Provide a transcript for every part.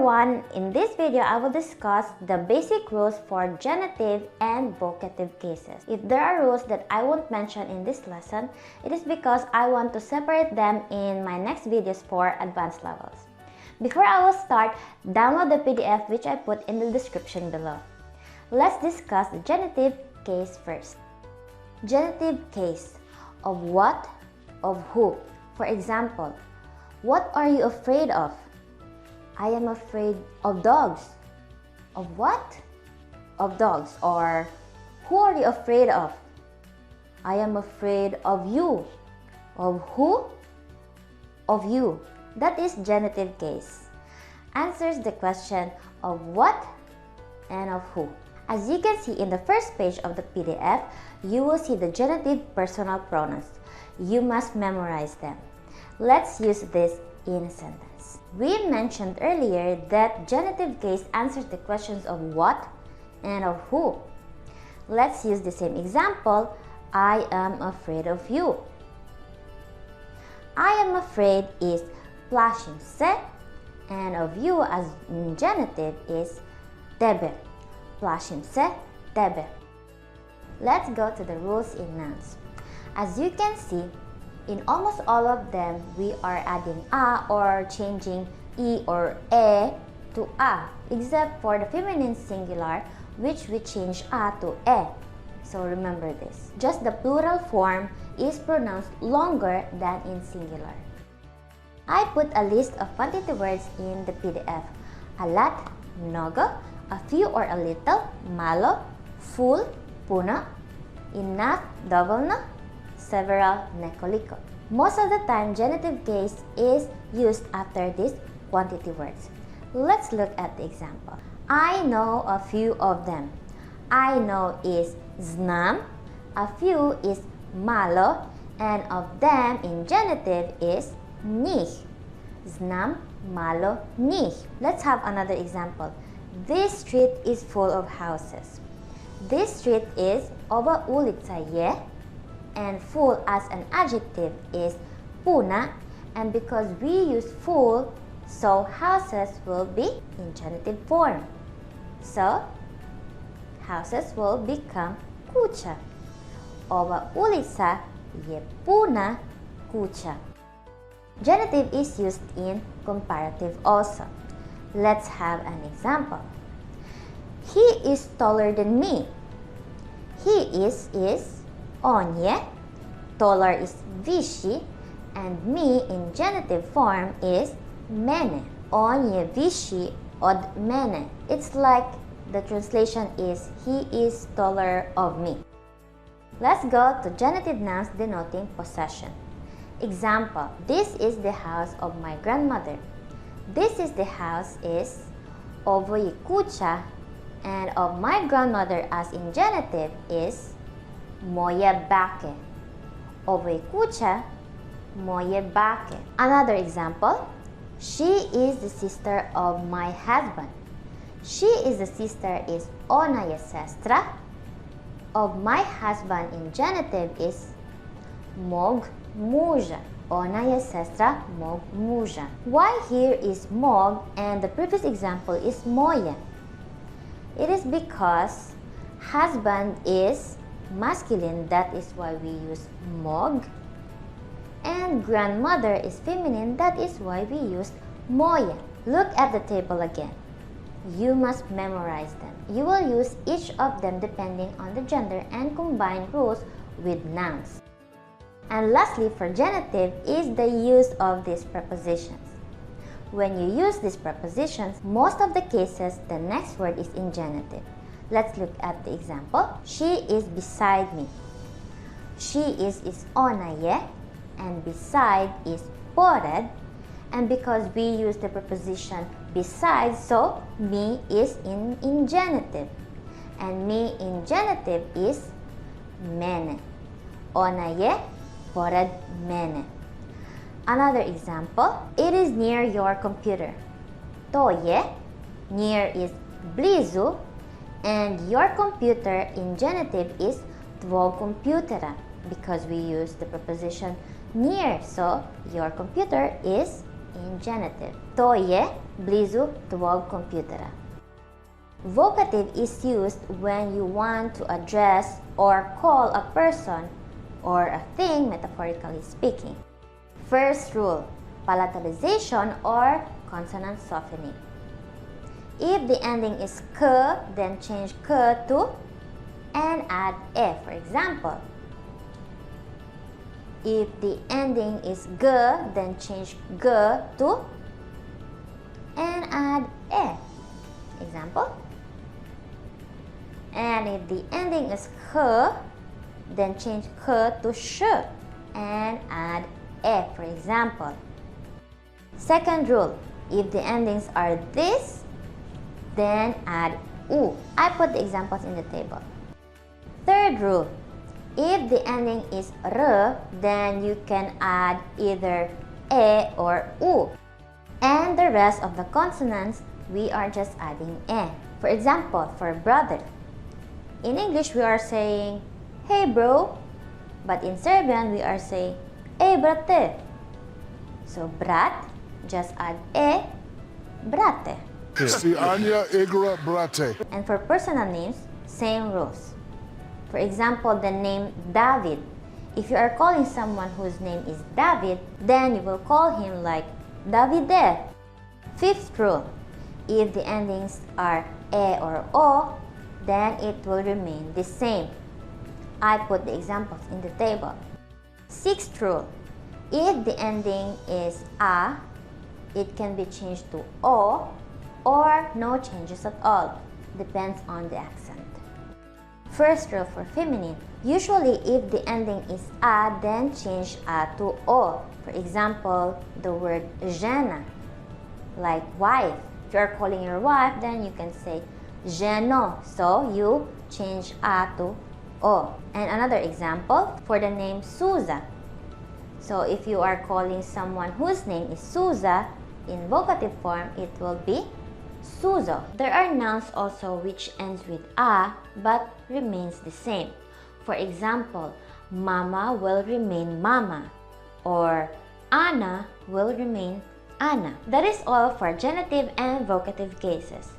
everyone, in this video I will discuss the basic rules for genitive and vocative cases. If there are rules that I won't mention in this lesson, it is because I want to separate them in my next videos for advanced levels. Before I will start, download the PDF which I put in the description below. Let's discuss the genitive case first. Genitive case: of what, of who. For example, what are you afraid of? I am afraid of dogs. Of what? Of dogs. Or who are you afraid of? I am afraid of you. Of who? Of you. That is genitive case. Answers the question of what and of who. As you can see in the first page of the PDF, you will see the genitive personal pronouns. You must memorize them. Let's use this in a sentence. We mentioned earlier that genitive case answers the questions of what and of who. Let's use the same example. I am afraid of you. I am afraid is plašim se, and of you as genitive is tebe. Plašim se, tebe. Let's go to the rules in nouns. As you can see, in almost all of them, we are adding a or changing e or e to a, except for the feminine singular, which we change a to e. So remember this. Just the plural form is pronounced longer than in singular. I put a list of quantity words in the PDF. A lot, mnogo, a few or a little, malo, full, puno, enough, dovoljno, several, nekoliko. Most of the time, genitive case is used after these quantity words. Let's look at the example. I know a few of them. I know is znam, a few is malo, and of them in genitive is njih. Znam, malo, njih. Let's have another example. This street is full of houses. This street is ova ulica je, and full as an adjective is puna, and because we use full, so houses will be in genitive form. So houses will become kuća. Ova ulica je puna kuća. Genitive is used in comparative also. Let's have an example. He is taller than me. He is on je, taller is viši, and me in genitive form is mene. On je viši od mene. It's like the translation is he is taller of me. Let's go to genitive nouns denoting possession. Example, this is the house of my grandmother. This is the house is ovo je kuća, and of my grandmother as in genitive is moje bake. Ovo je kuća, moje bake. Another example, she is the sister of my husband. She is the sister is ona je sestra. Of my husband in genitive is mog muža. Ona je sestra mog muža. Why here is mog and the previous example is moje? It is because husband is masculine, that is why we use mog, and grandmother is feminine, that is why we use moje. Look at the table again. You must memorize them. You will use each of them depending on the gender and combine rules with nouns. And lastly, for genitive is the use of these prepositions. When you use these prepositions, most of the cases, the next word is in genitive. Let's look at the example. She is beside me. She is ona je, and beside is pored. And because we use the preposition beside, so me is in genitive. And me in genitive is mene. Ona je pored mene. Another example, it is near your computer. To je, near is blizu, and your computer in genitive is tvog kompjutera, because we use the preposition near, so your computer is in genitive. To je blizu tvog kompjutera. Vocative is used when you want to address or call a person or a thing, metaphorically speaking. First rule, palatalization or consonant softening. If the ending is k, then change k to and add e. For example, if the ending is g, then change g to and add e. Example. And if the ending is k, then change k to sh and add e. For example. Second rule, if the endings are this, then add u. I put the examples in the table. Third rule, if the ending is r, then you can add either e or u. And the rest of the consonants, we are just adding e. For example, for brother. In English, we are saying, hey bro. But in Serbian, we are saying, hey brate. So brat, just add e, brate. Si Anja igra brate. And for personal names, same rules. For example, the name David. If you are calling someone whose name is David, then you will call him like Davide. Fifth rule, if the endings are e or o, then it will remain the same. I put the examples in the table. Sixth rule, if the ending is a, it can be changed to o or no changes at all. Depends on the accent. First rule for feminine. Usually if the ending is a, then change a to o. For example, the word žena, like wife. If you are calling your wife, then you can say ženo. So you change a to o. And another example for the name Suza. So if you are calling someone whose name is Suza, in vocative form, it will be Suzo. There are nouns also which ends with a but remains the same. For example, mama will remain mama or Anna will remain Anna. That is all for genitive and vocative cases.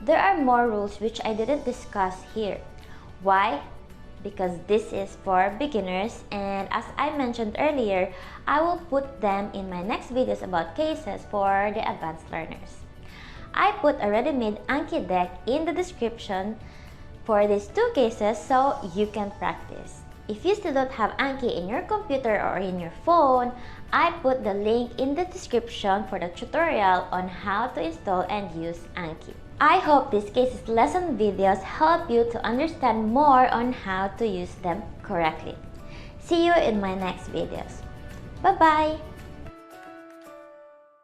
There are more rules which I didn't discuss here. Why? Because this is for beginners, and as I mentioned earlier, I will put them in my next videos about cases for the advanced learners. I put a ready-made Anki deck in the description for these two cases so you can practice. If you still don't have Anki in your computer or in your phone, I put the link in the description for the tutorial on how to install and use Anki. I hope these cases lesson videos help you to understand more on how to use them correctly. See you in my next videos. Bye-bye!